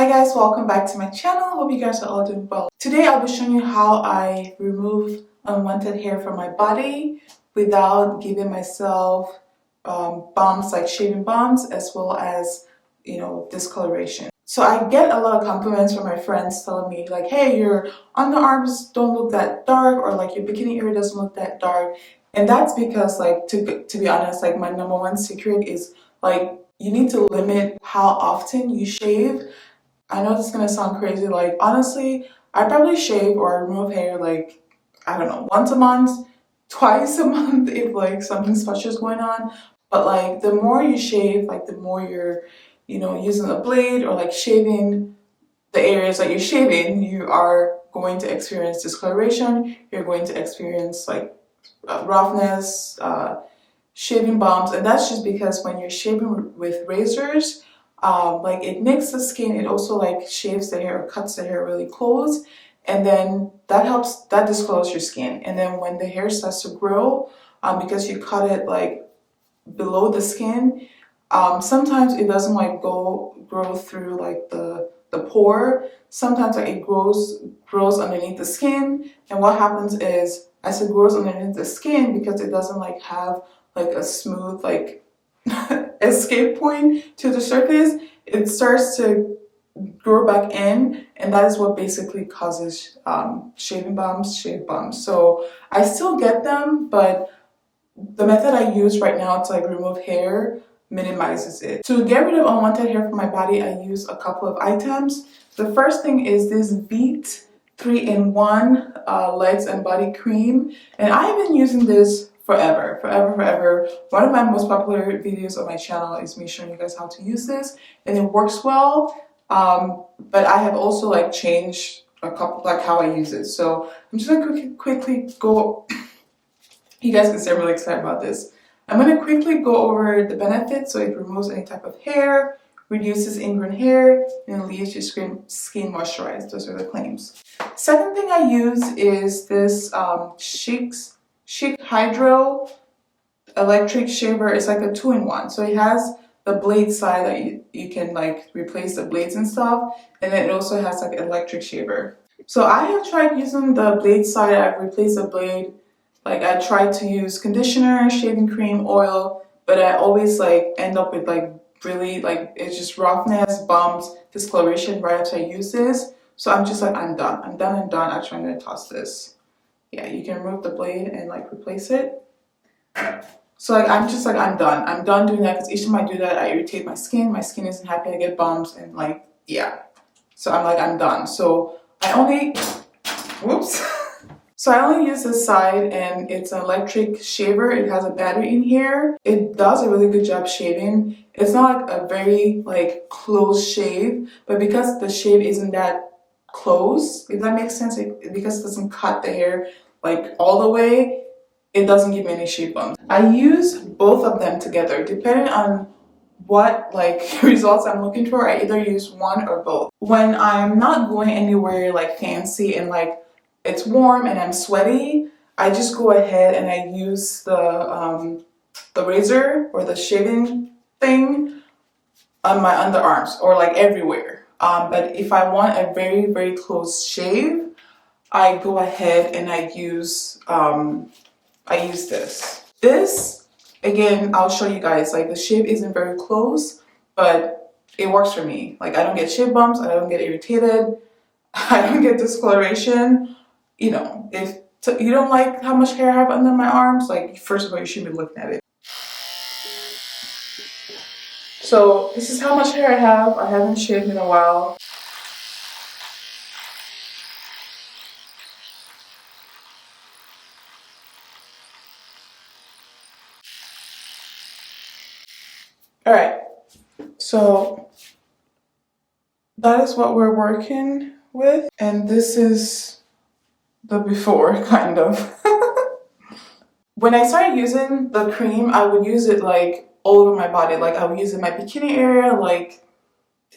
Hi guys, welcome back to my channel. Hope you guys are all doing well. Today I'll be showing you how I remove unwanted hair from my body without giving myself bumps like shaving bumps, as well as discoloration. So I get a lot of compliments from my friends telling me like, hey, your underarms don't look that dark, or like your bikini area doesn't look that dark. And that's because, like, to be honest, like my number one secret is like you need to limit how often you shave. I know this is gonna sound crazy. Like, honestly, I probably shave or remove hair like, I don't know, once a month, twice a month if like something special is going on. But like the more you shave, like the more you're, using a blade or like shaving the areas that you're shaving, you are going to experience discoloration. You're going to experience like roughness, shaving bumps, and that's just because when you're shaving with razors, like it nicks the skin. It also like shaves the hair or cuts the hair really close, and then that discolors your skin. And then when the hair starts to grow, because you cut it like below the skin, sometimes it doesn't like grow through like the pore. Sometimes like it grows underneath the skin, and what happens is as it grows underneath the skin, because it doesn't like have like a smooth like escape point to the surface, it starts to grow back in, and that is what basically causes shave bumps. So I still get them, but the method I use right now to like remove hair minimizes it. To get rid of unwanted hair from my body, I use a couple of items. The first thing is this Veet 3-in-1 legs and body cream, and I've been using this forever. One of my most popular videos on my channel is me showing you guys how to use this, and it works well. But I have also like changed a couple like how I use it. So I'm just gonna quickly go. You guys can see I'm really excited about this. I'm gonna quickly go over the benefits. So it removes any type of hair, reduces ingrown hair, and leaves your skin moisturized. Those are the claims. Second thing I use is this Schick Hydro electric shaver. It's like a 2-in-1. So it has the blade side that you can like replace the blades and stuff, and then it also has like an electric shaver. So I have tried using the blade side. I've replaced the blade. Like I tried to use conditioner, shaving cream, oil, but I always like end up with like really like it's just roughness, bumps, discoloration right after I use this. So I'm just like, I'm done. Actually, I'm gonna toss this. Yeah, you can remove the blade and like replace it. So like I'm just like, I'm done doing that, because each time I do that I irritate my skin. My skin isn't happy. I get bumps and like, yeah. So I'm like, I'm done. So I only use this side, and it's an electric shaver. It has a battery in here. It does a really good job shaving. It's not like a very like close shave, but because the shave isn't that close, if that makes sense, because it doesn't cut the hair like all the way, it doesn't give me any shave bumps. I use both of them together depending on what like results I'm looking for. I either use one or both. When I'm not going anywhere like fancy and like it's warm and I'm sweaty, I just go ahead and I use the razor or the shaving thing on my underarms or like everywhere. But if I want a very, very close shave, I go ahead and I use this. This, again, I'll show you guys, like the shave isn't very close, but it works for me. Like I don't get shave bumps, I don't get irritated, I don't get discoloration. If you don't like how much hair I have under my arms, like first of all, you shouldn't be looking at it. So this is how much hair I have. I haven't shaved in a while. All right, so that is what we're working with, and this is the before, kind of. When I started using the cream, I would use it like all over my body. Like I would use it in my bikini area, like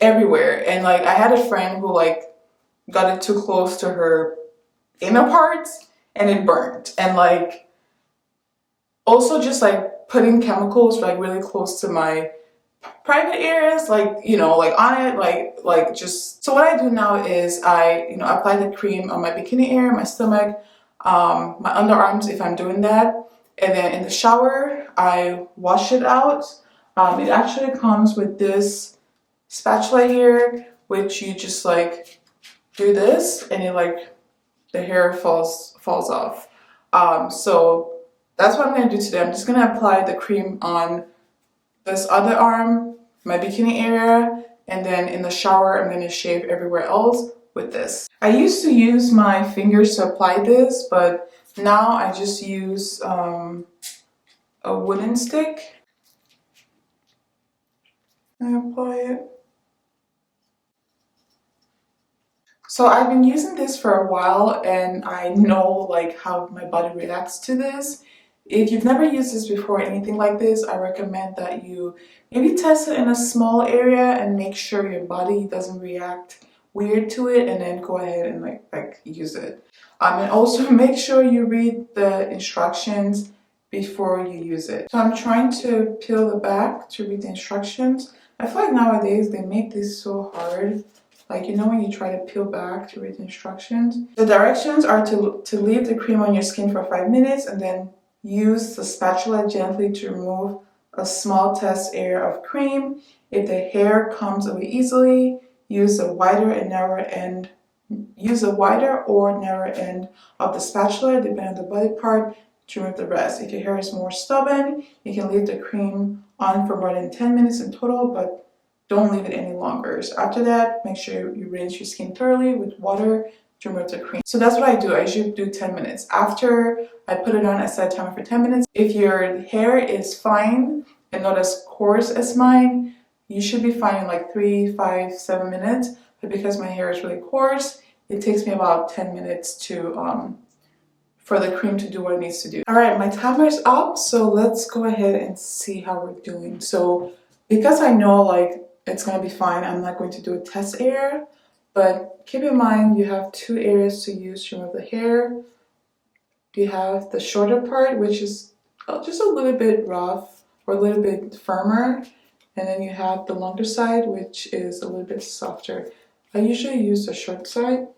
everywhere. And like I had a friend who like got it too close to her inner parts and it burned. And like also just like putting chemicals like really close to my private areas, like, you know, like on it, like just. So what I do now is I, you know, apply the cream on my bikini area, my stomach, my underarms if I'm doing that, and then in the shower I wash it out. It actually comes with this spatula here, which you just like do this, and it like the hair falls off. So that's what I'm gonna do today. I'm just gonna apply the cream on this other arm, my bikini area, and then in the shower I'm gonna shave everywhere else with this. I used to use my fingers to apply this, but now I just use a wooden stick. I apply it. So I've been using this for a while and I know like how my body reacts to this. If you've never used this before, anything like this, I recommend that you maybe test it in a small area and make sure your body doesn't react weird to it, and then go ahead and like use it. And also make sure you read the instructions before you use it. So I'm trying to peel the back to read the instructions. I feel like nowadays they make this so hard. Like, you know, when you try to peel back to read the instructions. The directions are to leave the cream on your skin for 5 minutes and then use the spatula gently to remove a small test area of cream. If the hair comes away easily, use a wider or narrow end of the spatula, depending on the body part, to remove the rest. If your hair is more stubborn, you can leave the cream on for more than 10 minutes in total, but don't leave it any longer. So after that, make sure you rinse your skin thoroughly with water to remove the cream. So that's what I do. I usually do 10 minutes. After I put it on, I set a timer for 10 minutes. If your hair is fine and not as coarse as mine, you should be fine in like 3, 5, 7 minutes. But because my hair is really coarse, it takes me about 10 minutes to for the cream to do what it needs to do. All right, my timer is up, so let's go ahead and see how we're doing. So because I know like it's gonna be fine, I'm not going to do a test area, but keep in mind you have 2 areas to use to remove the hair. You have the shorter part, which is just a little bit rough or a little bit firmer, and then you have the longer side, which is a little bit softer. I usually use the short side.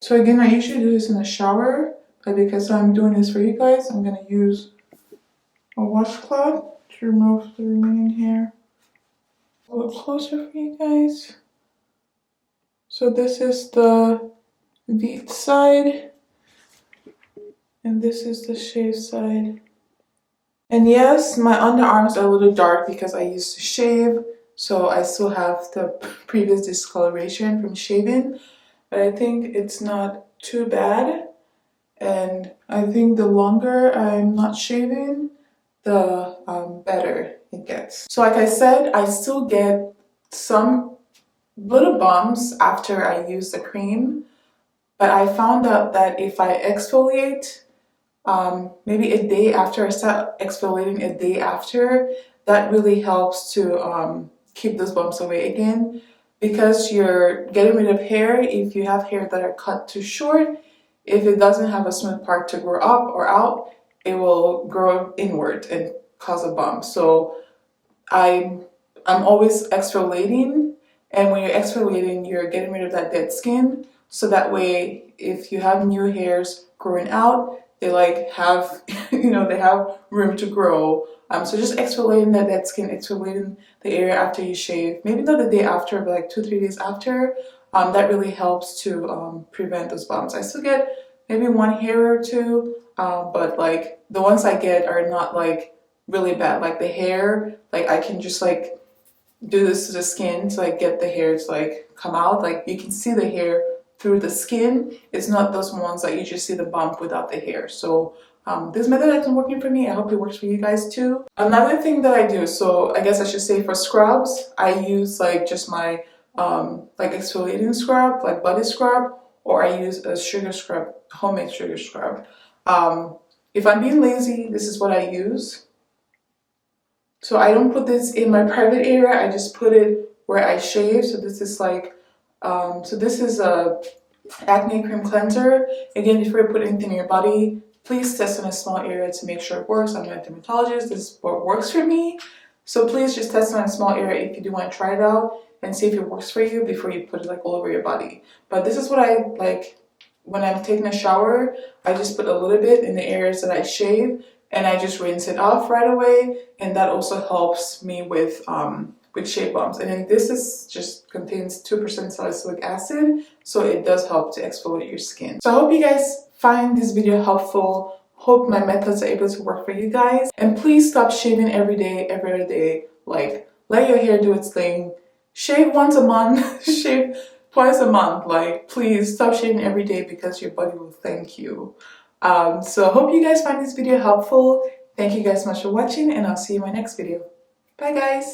So again, I usually do this in the shower, but because I'm doing this for you guys, I'm gonna use a washcloth to remove the remaining hair. A little closer for you guys. So this is the Veet side, and this is the shave side. And yes, my underarms are a little dark because I used to shave, so I still have the previous discoloration from shaving, but I think it's not too bad. And I think the longer I'm not shaving, the better it gets. So like I said, I still get some little bumps after I use the cream, but I found out that if I exfoliate maybe a day after, I start exfoliating a day after, that really helps to keep those bumps away again, because you're getting rid of hair. If you have hair that are cut too short, if it doesn't have a smooth part to grow up or out, it will grow inward and cause a bump. So I'm always exfoliating, and when you're exfoliating, you're getting rid of that dead skin. So that way, if you have new hairs growing out, they like have, you know, they have room to grow. So just exfoliating that dead skin, exfoliating the area after you shave, maybe not the day after, but like 2-3 days after, that really helps to prevent those bumps. I still get maybe 1 hair or 2, but like the ones I get are not like really bad. Like the hair, like I can just like do this to the skin to like get the hair to like come out. Like you can see the hair through the skin. It's not those ones that you just see the bump without the hair. So this method has been working for me. I hope it works for you guys too. Another thing that I do, so I guess I should say for scrubs, I use like just my like exfoliating scrub, like body scrub, or I use a sugar scrub, homemade sugar scrub. If I'm being lazy, this is what I use. So I don't put this in my private area, I just put it where I shave. So this is like, this is a acne cream cleanser. Again, before you put anything in your body, please test in a small area to make sure it works. I'm not a dermatologist. This is what works for me. So please just test it on a small area if you do want to try it out and see if it works for you before you put it like all over your body. But this is what I like when I'm taking a shower. I just put a little bit in the areas that I shave and I just rinse it off right away, and that also helps me with shave bumps. And then this is just contains 2% salicylic acid, so it does help to exfoliate your skin. So I hope you guys find this video helpful. Hope my methods are able to work for you guys. And please stop shaving every day, every other day. Like, let your hair do its thing. Shave once a month, shave twice a month. Like, please stop shaving every day because your body will thank you. So I hope you guys find this video helpful. Thank you guys so much for watching, and I'll see you in my next video. Bye guys!